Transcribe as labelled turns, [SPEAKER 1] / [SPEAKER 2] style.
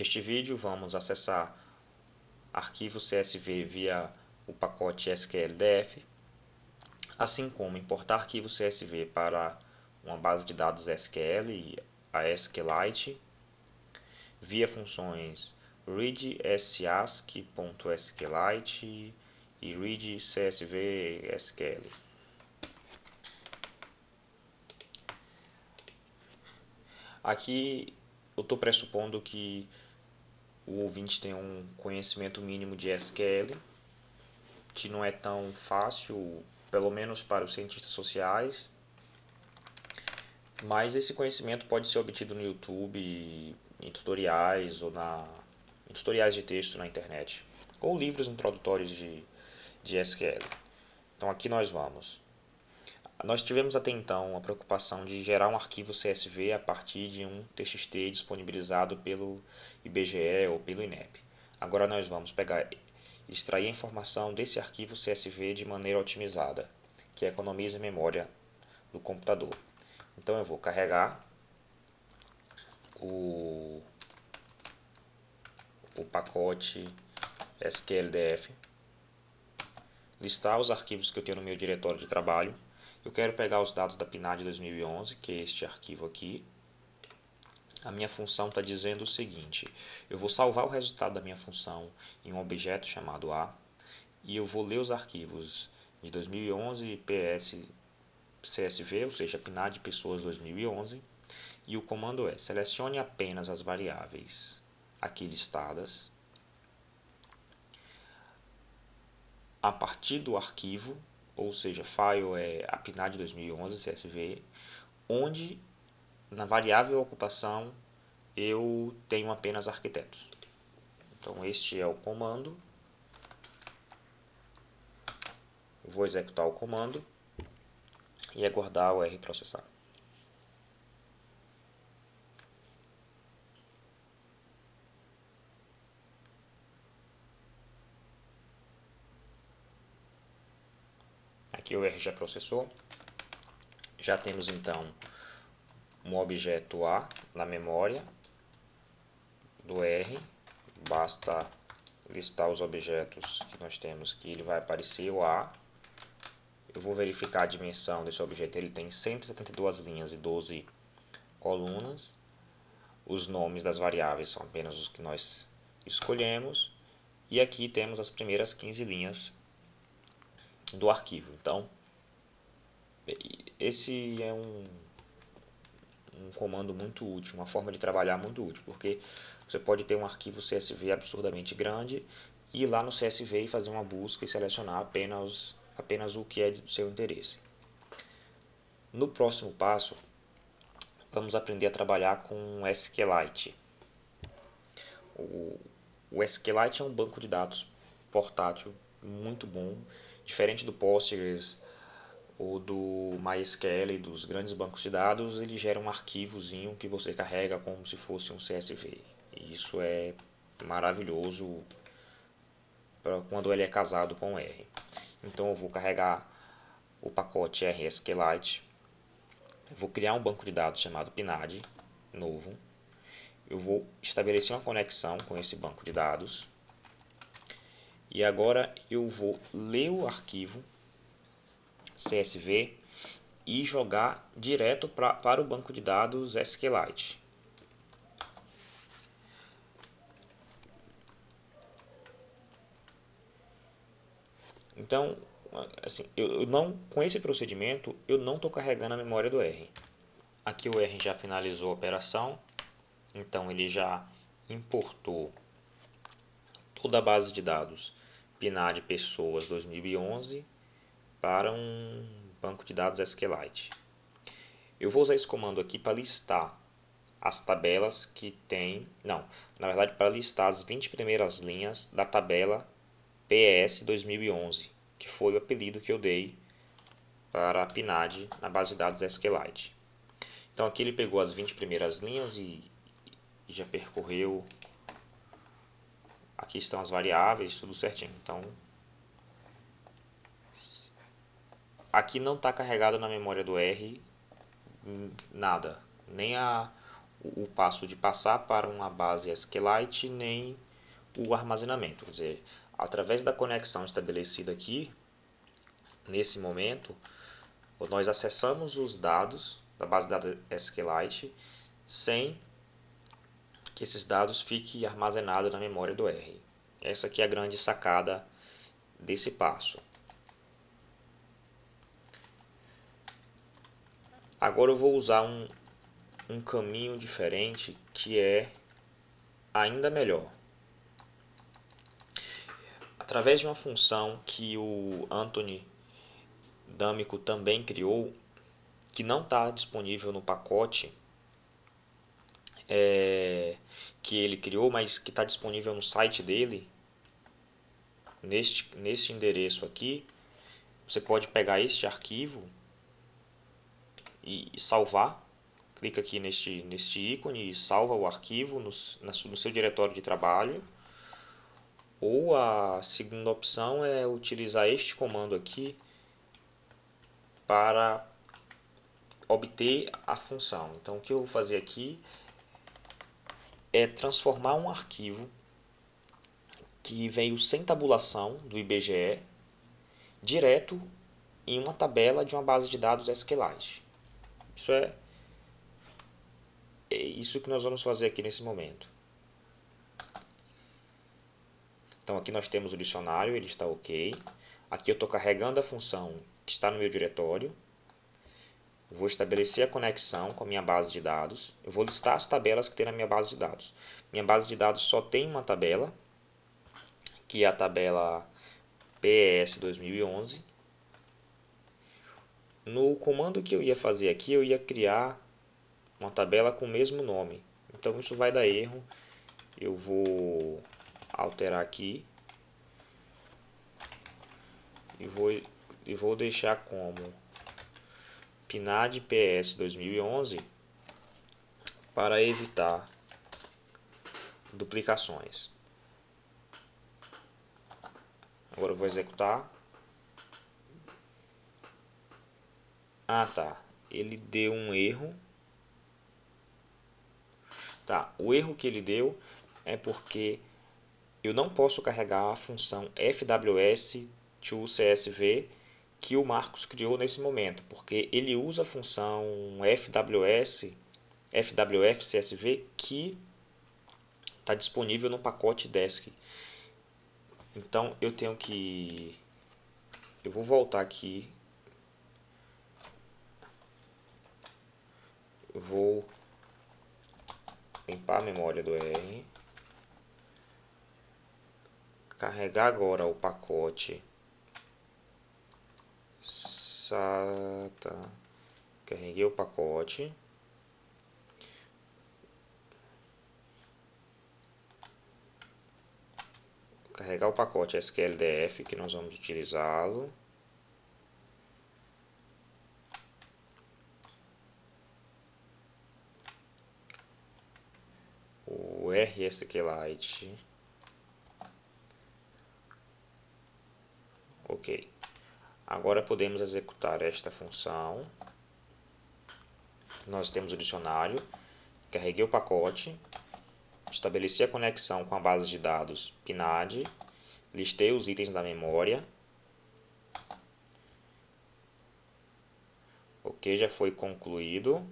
[SPEAKER 1] Neste vídeo vamos acessar arquivo CSV via o pacote SQLDF, assim como importar arquivo CSV para uma base de dados SQL e a SQLite, via funções read_sasc.sqlite e read_csv_sql. Aqui eu estou pressupondo que o ouvinte tem um conhecimento mínimo de SQL, que não é tão fácil, pelo menos para os cientistas sociais, mas esse conhecimento pode ser obtido no YouTube, em tutoriais ou em tutoriais de texto na internet, ou livros introdutórios de SQL. Então aqui nós vamos. Nós tivemos até então a preocupação de gerar um arquivo CSV a partir de um TXT disponibilizado pelo IBGE ou pelo INEP. Agora nós vamos extrair a informação desse arquivo CSV de maneira otimizada, que economiza memória do computador. Então eu vou carregar o pacote SQLDF, listar os arquivos que eu tenho no meu diretório de trabalho. Eu quero pegar os dados da PNAD 2011, que é este arquivo aqui. A minha função está dizendo o seguinte: eu vou salvar o resultado da minha função em um objeto chamado A, e eu vou ler os arquivos de 2011 PS CSV, ou seja, PNAD pessoas 2011, e o comando é: selecione apenas as variáveis aqui listadas a partir do arquivo, ou seja, file é a PNAD 2011 CSV, onde na variável ocupação eu tenho apenas arquitetos. Então este é o comando. Eu vou executar o comando e aguardar o R processar. Aqui o R já processou. Já temos então um objeto A na memória do R. Basta listar os objetos que nós temos, que ele vai aparecer o A. Eu vou verificar a dimensão desse objeto. Ele tem 172 linhas e 12 colunas. Os nomes das variáveis são apenas os que nós escolhemos. E aqui temos as primeiras 15 linhas do arquivo. Então, esse é um comando muito útil, uma forma de trabalhar muito útil, porque você pode ter um arquivo CSV absurdamente grande e ir lá no CSV e fazer uma busca e selecionar apenas o que é de seu interesse. No próximo passo, vamos aprender a trabalhar com SQLite. O SQLite é um banco de dados portátil muito bom, diferente do Postgres ou do MySQL e dos grandes bancos de dados. Ele gera um arquivozinho que você carrega como se fosse um CSV. E isso é maravilhoso quando ele é casado com R. Então eu vou carregar o pacote RSQLite, vou criar um banco de dados chamado PNAD novo. Eu vou estabelecer uma conexão com esse banco de dados. E agora eu vou ler o arquivo CSV e jogar direto para o banco de dados SQLite. Então, assim, com esse procedimento, eu não estou carregando a memória do R. Aqui o R já finalizou a operação, então ele já importou toda a base de dados PNAD pessoas 2011 para um banco de dados SQLite. Eu vou usar esse comando aqui para listar as tabelas que tem, não, na verdade para listar as 20 primeiras linhas da tabela PS 2011, que foi o apelido que eu dei para a PNAD na base de dados SQLite. Então aqui ele pegou as 20 primeiras linhas e já percorreu. Aqui estão as variáveis, tudo certinho. Então aqui não está carregado na memória do R nada, nem o passo de passar para uma base SQLite, nem o armazenamento. Quer dizer, através da conexão estabelecida aqui, nesse momento, nós acessamos os dados da base de dados SQLite sem que esses dados fiquem armazenados na memória do R. Essa aqui é a grande sacada desse passo. Agora eu vou usar um caminho diferente que é ainda melhor. Através de uma função que o Anthony D'Amico também criou, que não está disponível no pacote que ele criou, mas que está disponível no site dele, neste endereço aqui, você pode pegar este arquivo e salvar. Clica aqui neste ícone e salva o arquivo no seu diretório de trabalho. Ou a segunda opção é utilizar este comando aqui para obter a função. Então o que eu vou fazer aqui é transformar um arquivo que veio sem tabulação do IBGE direto em uma tabela de uma base de dados SQLite. É isso que nós vamos fazer aqui nesse momento. Então aqui nós temos o dicionário, ele está ok. Aqui eu estou carregando a função que está no meu diretório. Vou estabelecer a conexão com a minha base de dados. Eu vou listar as tabelas que tem na minha base de dados. Minha base de dados só tem uma tabela, que é a tabela PES 2011. No comando que eu ia fazer aqui, eu ia criar uma tabela com o mesmo nome. Então isso vai dar erro. Eu vou alterar aqui e vou deixar como PNAD PS 2011 para evitar duplicações. Agora eu vou executar. Ah, tá. Ele deu um erro. Tá. O erro que ele deu é porque eu não posso carregar a função fws to CSV que o Marcos criou nesse momento, porque ele usa a função fwf CSV que está disponível no pacote desk. Então eu tenho que... Eu vou voltar aqui. Eu vou limpar a memória do R. Carregar agora o pacote SATA. Carreguei o pacote. Carregar o pacote SQLDF que nós vamos utilizá-lo. O RSQLite. Ok. Agora podemos executar esta função. Nós temos o dicionário. Carreguei o pacote. Estabeleci a conexão com a base de dados PNAD. Listei os itens da memória. Ok, já foi concluído.